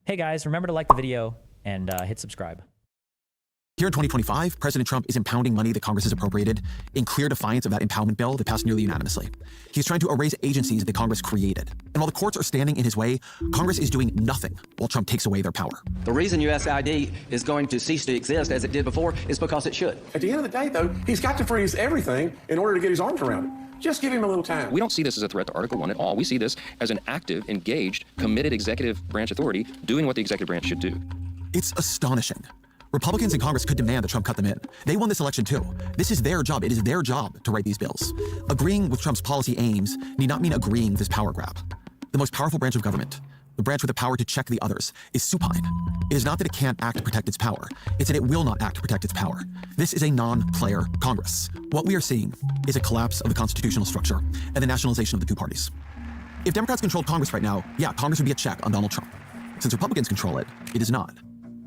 Hey guys, remember to like the video and hit subscribe. Here in 2025, President Trump is impounding money that Congress has appropriated in clear defiance of that impoundment bill that passed nearly unanimously. He's trying to erase agencies that Congress created. And while the courts are standing in his way, Congress is doing nothing while Trump takes away their power. The reason USAID is going to cease to exist as it did before is because it should. At the end of the day, though, he's got to freeze everything in order to get his arms around it. Just give him a little time. We don't see this as a threat to Article 1 at all. We see this as an active, engaged, committed executive branch authority doing what the executive branch should do. It's astonishing. Republicans in Congress could demand that Trump cut them in. They won this election too. This is their job. It is their job to write these bills. Agreeing with Trump's policy aims need not mean agreeing with his power grab. The most powerful branch of government, the branch with the power to check the others, is supine. It is not that it can't act to protect its power. It's that it will not act to protect its power. This is a non-player Congress. What we are seeing is a collapse of the constitutional structure and the nationalization of the two parties. If Democrats controlled Congress right now, yeah, Congress would be a check on Donald Trump. Since Republicans control it, it is not.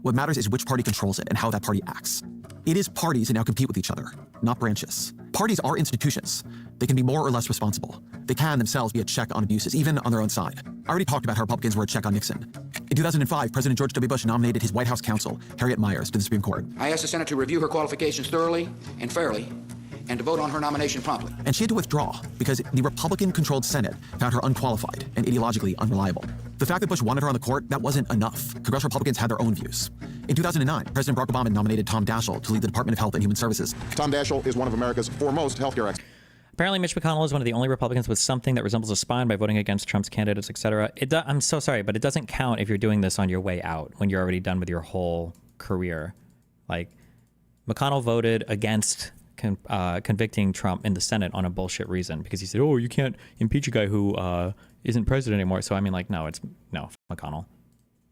What matters is which party controls it and how that party acts. It is parties that now compete with each other, not branches. Parties are institutions. They can be more or less responsible. They can themselves be a check on abuses, even on their own side. I already talked about how Republicans were a check on Nixon. In 2005, President George W. Bush nominated his White House counsel, Harriet Miers, to the Supreme Court. I asked the Senate to review her qualifications thoroughly and fairly, and to vote on her nomination promptly. And she had to withdraw because the Republican-controlled Senate found her unqualified and ideologically unreliable. The fact that Bush wanted her on the court, that wasn't enough. Congressional Republicans had their own views. In 2009, President Barack Obama nominated Tom Daschle to lead the Department of Health and Human Services. Tom Daschle is one of America's foremost healthcare experts. Apparently, Mitch McConnell is one of the only Republicans with something that resembles a spine by voting against Trump's candidates, etc. I'm so sorry, but it doesn't count if you're doing this on your way out, when you're already done with your whole career. Like, McConnell voted against convicting Trump in the Senate on a bullshit reason because he said, oh, you can't impeach a guy who isn't president anymore. So, I mean, like, no, McConnell.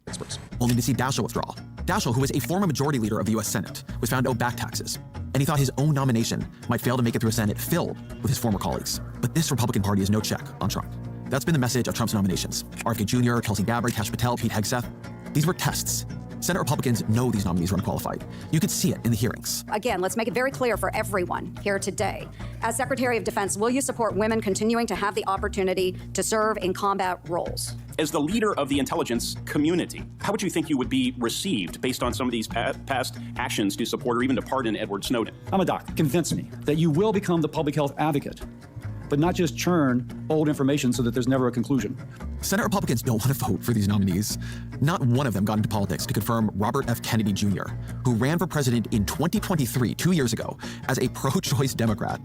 Experts, only to see Daschle withdraw. Daschle, who was a former majority leader of the U.S. Senate, was found to owe back taxes, and he thought his own nomination might fail to make it through a Senate filled with his former colleagues. But this Republican Party is no check on Trump. That's been the message of Trump's nominations. RFK Jr., Tulsi Gabbard, Kash Patel, Pete Hegseth. These were tests. Senate Republicans know these nominees were unqualified. You could see it in the hearings. Again, let's make it very clear for everyone here today. As Secretary of Defense, will you support women continuing to have the opportunity to serve in combat roles? As the leader of the intelligence community, how would you think you would be received based on some of these past actions to support or even to pardon Edward Snowden? I'm a doctor. Convince me that you will become the public health advocate, but not just churn old information so that there's never a conclusion. Senate Republicans don't want to vote for these nominees. Not one of them got into politics to confirm Robert F. Kennedy Jr., who ran for president in 2023, 2 years ago, as a pro-choice Democrat,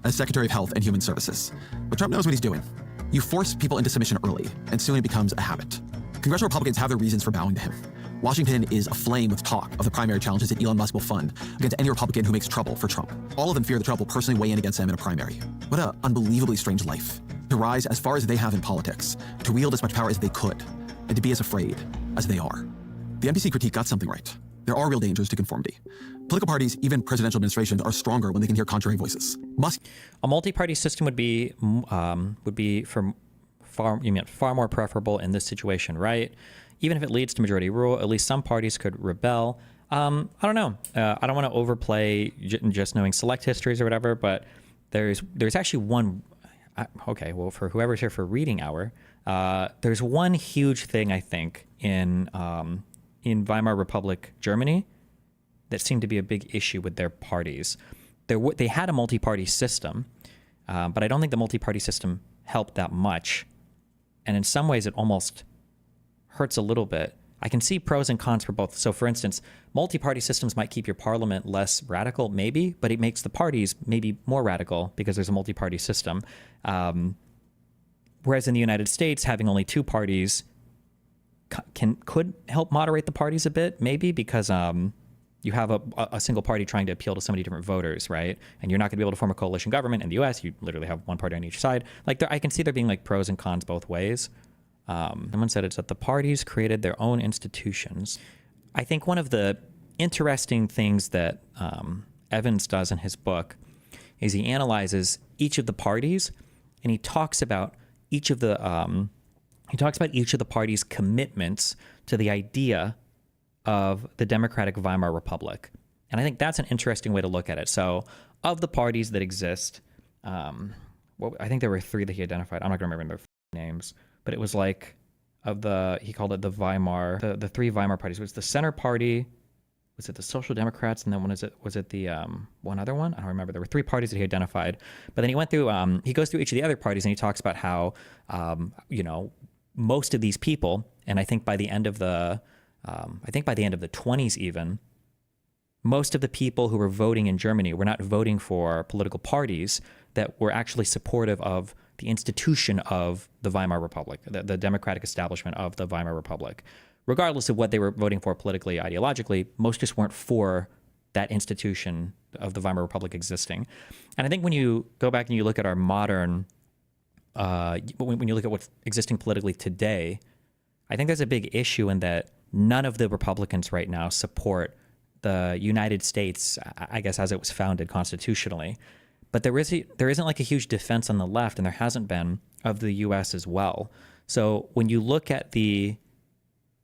as Secretary of Health and Human Services. But Trump knows what he's doing. You force people into submission early, and soon it becomes a habit. Congressional Republicans have their reasons for bowing to him. Washington is aflame with talk of the primary challenges that Elon Musk will fund against any Republican who makes trouble for Trump. All of them fear that Trump will personally weigh in against them in a primary. What an unbelievably strange life. To rise as far as they have in politics, to wield as much power as they could, and to be as afraid as they are. The NBC critique got something right. There are real dangers to conformity. Political parties, even presidential administrations, are stronger when they can hear contrary voices. A multi-party system would be far more preferable in this situation, right? Even if it leads to majority rule, at least some parties could rebel. I don't know. I don't want to overplay just knowing select histories or whatever, but there's actually one. Okay, well, for whoever's here for reading hour, there's one huge thing I think in Weimar Republic Germany that seemed to be a big issue with their parties. They had a multi-party system, but I don't think the multi-party system helped that much. And in some ways, it almost hurts a little bit. I can see pros and cons for both. So, for instance, multi-party systems might keep your parliament less radical, maybe, but it makes the parties maybe more radical because there's a multi-party system. Whereas in the United States, having only two parties could help moderate the parties a bit, maybe, because you have a single party trying to appeal to so many different voters, right? And you're not going to be able to form a coalition government. In the U.S., you literally have one party on each side. Like, I can see there being like pros and cons both ways. Someone said it's that the parties created their own institutions. I think one of the interesting things that Evans does in his book is he analyzes each of the parties, and he talks about each of the parties' commitments to the idea of the Democratic Weimar Republic. And I think that's an interesting way to look at it. So of the parties that exist, I think there were three that he identified. I'm not going to remember their names, but it was like he called it the Weimar, the three Weimar parties. It was the Center Party, was it the Social Democrats, and then was it the one other one? I don't remember. There were three parties that he identified. But then he went through, he goes through each of the other parties and he talks about how, most of these people, and I think by the end of the 20s even, most of the people who were voting in Germany were not voting for political parties that were actually supportive of the institution of the Weimar Republic, the democratic establishment of the Weimar Republic. Regardless of what they were voting for politically, ideologically, most just weren't for that institution of the Weimar Republic existing. And I think when you go back and you look at our modern, when you look at what's existing politically today, I think there's a big issue in that none of the Republicans right now support the United States, I guess, as it was founded constitutionally. But there isn't like a huge defense on the left, and there hasn't been, of the U.S. as well. So when you look at the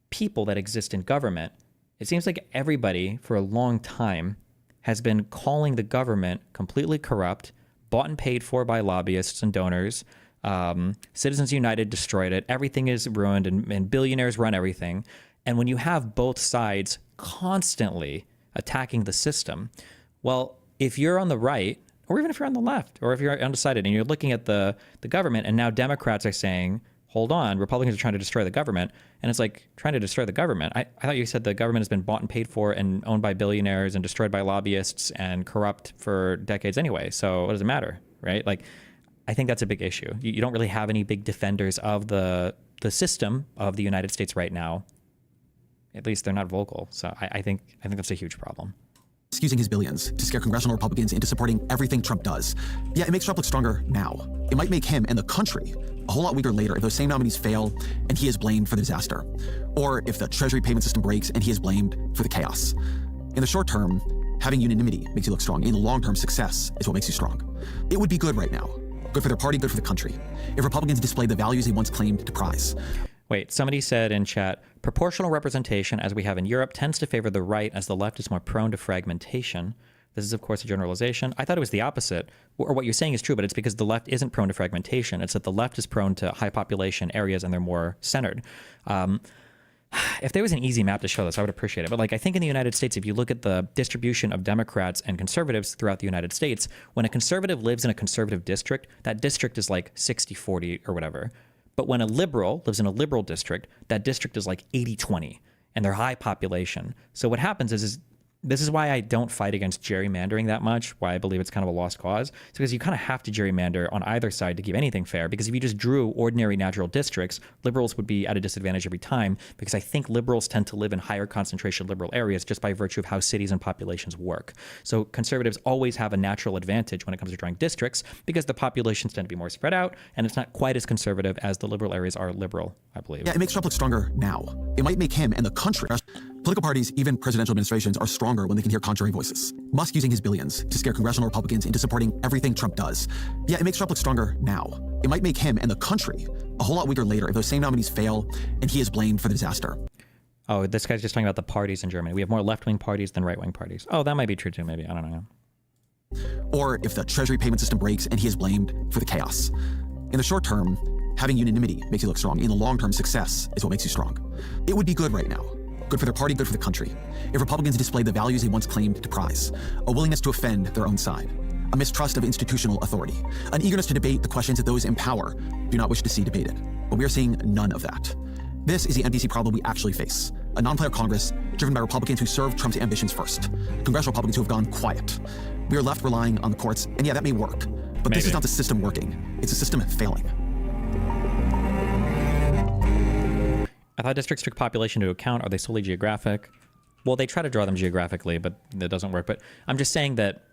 people that exist in government, it seems like everybody for a long time has been calling the government completely corrupt, bought and paid for by lobbyists and donors. Citizens United destroyed it. Everything is ruined, and billionaires run everything. And when you have both sides constantly attacking the system, well, if you're on the right, or even if you're on the left, or if you're undecided and you're looking at the government, and now Democrats are saying, hold on, Republicans are trying to destroy the government. And it's like, trying to destroy the government. I thought you said the government has been bought and paid for and owned by billionaires and destroyed by lobbyists and corrupt for decades anyway. So what does it matter, right? Like, I think that's a big issue. You don't really have any big defenders of the system of the United States right now. At least they're not vocal. So I think that's a huge problem. Using his billions to scare congressional Republicans into supporting everything Trump does. Yeah, it makes Trump look stronger now. It might make him and the country a whole lot weaker later if those same nominees fail and he is blamed for the disaster. Or if the Treasury payment system breaks and he is blamed for the chaos. In the short term, having unanimity makes you look strong. In the long term, success is what makes you strong. It would be good right now. Good for their party, good for the country. If Republicans displayed the values they once claimed to prize. Wait, somebody said in chat, proportional representation, as we have in Europe, tends to favor the right as the left is more prone to fragmentation. This is, of course, a generalization. I thought it was the opposite. Or what you're saying is true, but it's because the left isn't prone to fragmentation. It's that the left is prone to high population areas and they're more centered. If there was an easy map to show this, I would appreciate it. But like, I think in the United States, if you look at the distribution of Democrats and conservatives throughout the United States, when a conservative lives in a conservative district, that district is like 60-40 or whatever. But when a liberal lives in a liberal district, that district is like 80-20, and they're high population. So what happens is this is why I don't fight against gerrymandering that much, why I believe it's kind of a lost cause. It's because you kind of have to gerrymander on either side to keep anything fair, because if you just drew ordinary natural districts, liberals would be at a disadvantage every time, because I think liberals tend to live in higher concentration liberal areas just by virtue of how cities and populations work. So conservatives always have a natural advantage when it comes to drawing districts, because the populations tend to be more spread out, and it's not quite as conservative as the liberal areas are liberal, I believe. Yeah, it makes Trump look stronger now. It might make him and the country. Political parties, even presidential administrations, are stronger when they can hear contrary voices. Musk using his billions to scare congressional Republicans into supporting everything Trump does. Yeah, it makes Trump look stronger now. It might make him and the country a whole lot weaker later if those same nominees fail and he is blamed for the disaster. Oh, this guy's just talking about the parties in Germany. We have more left-wing parties than right-wing parties. Oh, that might be true too, maybe. I don't know. Or if the Treasury payment system breaks and he is blamed for the chaos. In the short term, having unanimity makes you look strong. In the long term, success is what makes you strong. It would be good right now. Good for their party, good for the country. If Republicans displayed the values they once claimed to prize, a willingness to offend their own side, a mistrust of institutional authority, an eagerness to debate the questions that those in power do not wish to see debated. But we are seeing none of that. This is the MDC problem we actually face. A non-player Congress driven by Republicans who serve Trump's ambitions first. Congressional Republicans who have gone quiet. We are left relying on the courts, and yeah, that may work. But this is not the system working. It's the system failing. I thought districts took population into account. Are they solely geographic? Well, they try to draw them geographically, but that doesn't work. But I'm just saying that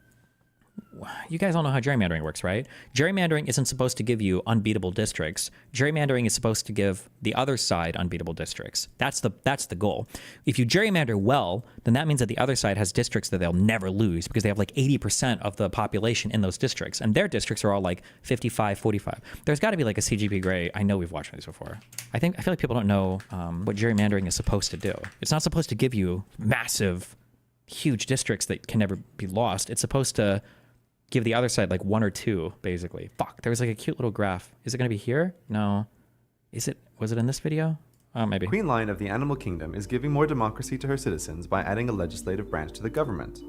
you guys all know how gerrymandering works, right? Gerrymandering isn't supposed to give you unbeatable districts. Gerrymandering is supposed to give the other side unbeatable districts. That's the goal. If you gerrymander well, then that means that the other side has districts that they'll never lose because they have like 80% of the population in those districts, and their districts are all like 55-45. There's got to be like a CGP Grey. I know we've watched these before. I feel like people don't know what gerrymandering is supposed to do. It's not supposed to give you massive, huge districts that can never be lost. It's supposed to give the other side like one or two, basically. Fuck, there was like a cute little graph. Is it going to be here? No. Was it in this video? Maybe. Queen Lion of the Animal Kingdom is giving more democracy to her citizens by adding a legislative branch to the government.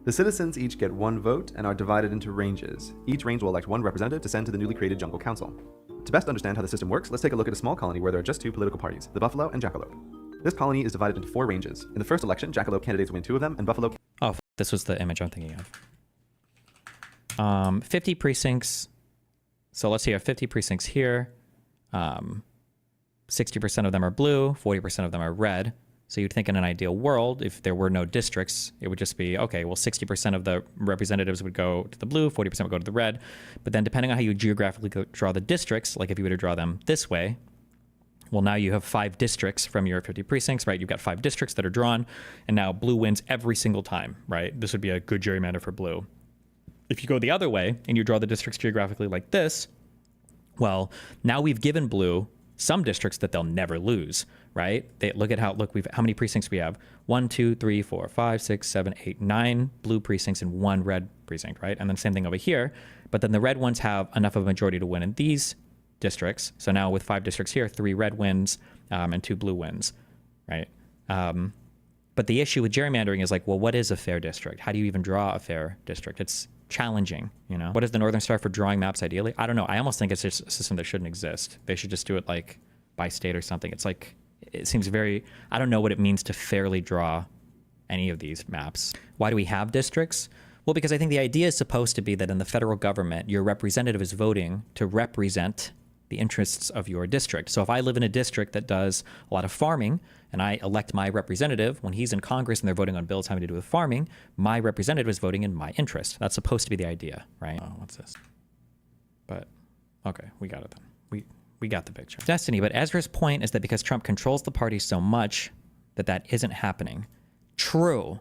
The citizens each get one vote and are divided into ranges. Each range will elect one representative to send to the newly created Jungle Council. To best understand how the system works, let's take a look at a small colony where there are just two political parties, the Buffalo and Jackalope. This colony is divided into 4 ranges. In the first election, Jackalope candidates win 2 of them, and Buffalo... Oh, this was the image I'm thinking of. 50 precincts. So let's say you have 50 precincts here. 60% of them are blue, 40% of them are red. So you'd think in an ideal world, if there were no districts, it would just be, okay, well, 60% of the representatives would go to the blue, 40% would go to the red. But then depending on how you geographically draw the districts, like if you were to draw them this way, well, now you have 5 districts from your 50 precincts, right? You've got 5 districts that are drawn, and now blue wins every single time, right? This would be a good gerrymander for blue. If you go the other way and you draw the districts geographically like this, well, now we've given blue some districts that they'll never lose, right? Look at how many precincts we have. 1, 2, 3, 4, 5, 6, 7, 8, 9 blue precincts and 1 red precinct, right? And then same thing over here. But then the red ones have enough of a majority to win in these districts. So now with 5 districts here, 3 red wins and 2 blue wins, right? But the issue with gerrymandering is like, well, what is a fair district? How do you even draw a fair district? It's challenging, you know? What is the Northern Star for drawing maps ideally? I don't know. I almost think it's just a system that shouldn't exist. They should just do it like by state or something. It's like, it seems very, I don't know what it means to fairly draw any of these maps. Why do we have districts? Well, because I think the idea is supposed to be that in the federal government, your representative is voting to represent the interests of your district. So if I live in a district that does a lot of farming and I elect my representative, when he's in Congress and they're voting on bills having to do with farming, my representative is voting in my interest. That's supposed to be the idea, right? Oh, what's this? But, okay, we got it then. We got the picture. Destiny, but Ezra's point is that because Trump controls the party so much that isn't happening. True.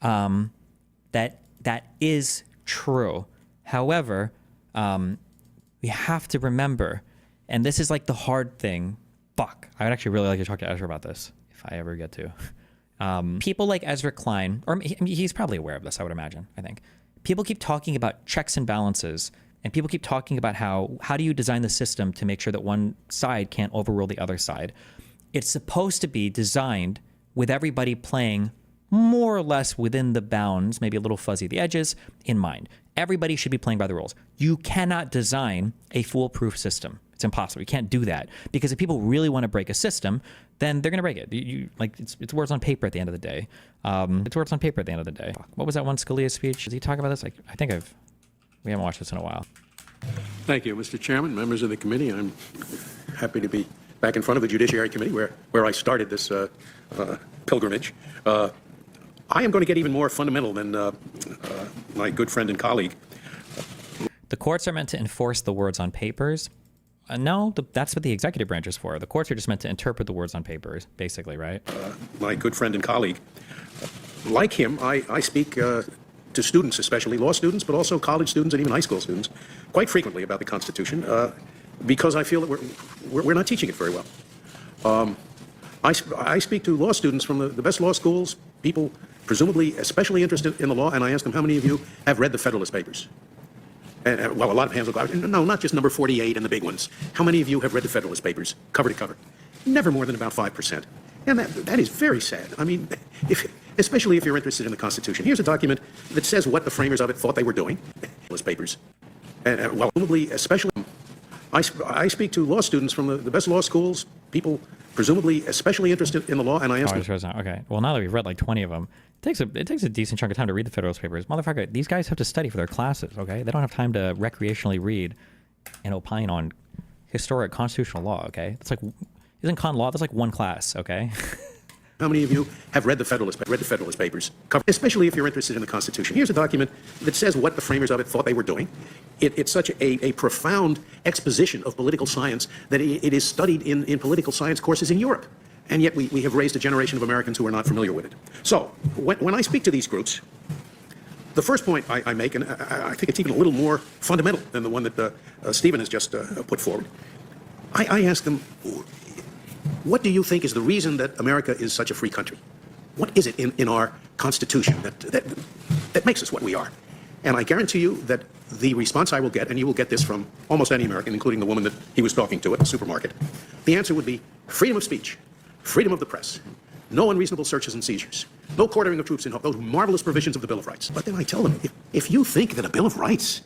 That is true. However, we have to remember, and this is like the hard thing. Fuck. I would actually really like to talk to Ezra about this if I ever get to. People like Ezra Klein, or he's probably aware of this, I would imagine, I think. People keep talking about checks and balances, and people keep talking about how do you design the system to make sure that one side can't overrule the other side. It's supposed to be designed with everybody playing more or less within the bounds, maybe a little fuzzy at the edges, in mind. Everybody should be playing by the rules. You cannot design a foolproof system. It's impossible. You can't do that, because if people really want to break a system, then they're going to break it. It's words on paper at the end of the day. It's words on paper at the end of the day. What was that one Scalia speech? Did he talk about this? I think we haven't watched this in a while. Thank you, Mr. Chairman, members of the committee. I'm happy to be back in front of the Judiciary Committee where I started this pilgrimage. I am going to get even more fundamental than my good friend and colleague. The courts are meant to enforce the words on papers. No, that's what the executive branch is for. The courts are just meant to interpret the words on papers, basically, right? My good friend and colleague. Like him, I speak to students, especially law students, but also college students and even high school students, quite frequently about the Constitution, because I feel that we're not teaching it very well. I speak to law students from the best law schools, people presumably especially interested in the law, and I ask them, how many of you have read the Federalist Papers? And, well, a lot of hands will go out. No, not just number 48 and the big ones. How many of you have read the Federalist Papers, cover to cover? Never more than about 5%. And that is very sad. I mean, especially if you're interested in the Constitution. Here's a document that says what the framers of it thought they were doing. Federalist Papers. And, well, presumably, especially, I speak to law students from the best law schools, people presumably especially interested in the law, and I ask them. Okay. Well, now that we've read like 20 of them, it takes a decent chunk of time to read the Federalist Papers. Motherfucker, these guys have to study for their classes, okay? They don't have time to recreationally read and opine on historic constitutional law, okay? It's like, isn't con law? That's like one class, okay? How many of you have read the Federalist Papers, especially if you're interested in the Constitution? Here's a document that says what the framers of it thought they were doing. It's such a profound exposition of political science that it is studied in political science courses in Europe. And yet we have raised a generation of Americans who are not familiar with it. So when I speak to these groups, the first point I make, and I think it's even a little more fundamental than the one that Stephen has just put forward, I ask them, what do you think is the reason that America is such a free country? What is it in our Constitution that makes us what we are? And I guarantee you that the response I will get, and you will get this from almost any American, including the woman that he was talking to at the supermarket, the answer would be freedom of speech. freedom of the press, no unreasonable searches and seizures, no quartering of troops in those marvelous provisions of the Bill of Rights. But then I tell them, if you think that a Bill of Rights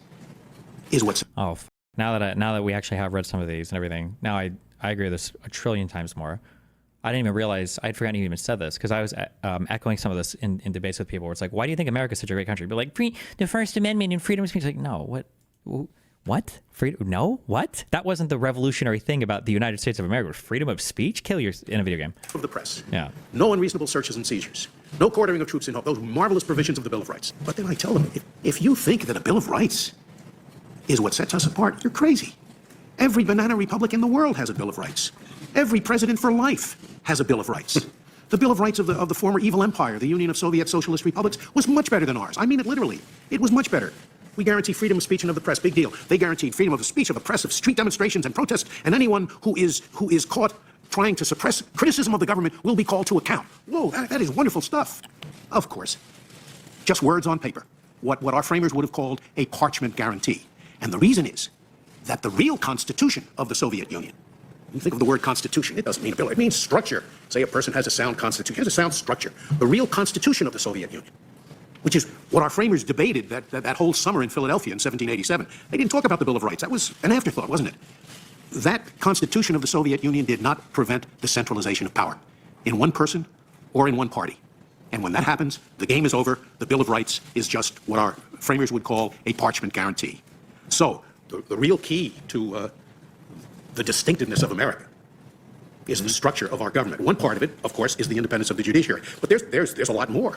is what's... Oh, now that we actually have read some of these and everything, now I agree with this a trillion times more. I didn't even realize, I'd forgotten you even said this, because I was echoing some of this in debates with people where it's like, why do you think America's such a great country? But like, the First Amendment and freedom of speech. Like, no, what? Freedom? No, what? That wasn't the revolutionary thing about the United States of America. Freedom of speech? Kill your in a video game. Of the press. Yeah. No unreasonable searches and seizures, no quartering of troops in those marvelous provisions of the Bill of Rights. But then I tell them, if you think that a Bill of Rights is what sets us apart, you're crazy. Every banana republic in the world has a Bill of Rights. Every president for life has a Bill of Rights. The Bill of Rights of the former evil empire, the Union of Soviet Socialist Republics, was much better than ours. I mean it literally. It was much better. We guarantee freedom of speech and of the press. Big deal. They guaranteed freedom of speech, of the press, of street demonstrations and protests, and anyone who is caught trying to suppress criticism of the government will be called to account. Whoa, that is wonderful stuff. Of course. Just words on paper. What our framers would have called a parchment guarantee. And the reason is that the real constitution of the Soviet Union, you think of the word constitution, it doesn't mean a bill, it means structure. Say a person has a sound constitution, has a sound structure. The real constitution of the Soviet Union, which is what our framers debated that whole summer in Philadelphia in 1787. They didn't talk about the Bill of Rights. That was an afterthought, wasn't it? That constitution of the Soviet Union did not prevent the centralization of power in one person or in one party. And when that happens, the game is over. The Bill of Rights is just what our framers would call a parchment guarantee. So the real key to the distinctiveness of America is the structure of our government. One part of it, of course, is the independence of the judiciary. But there's a lot more.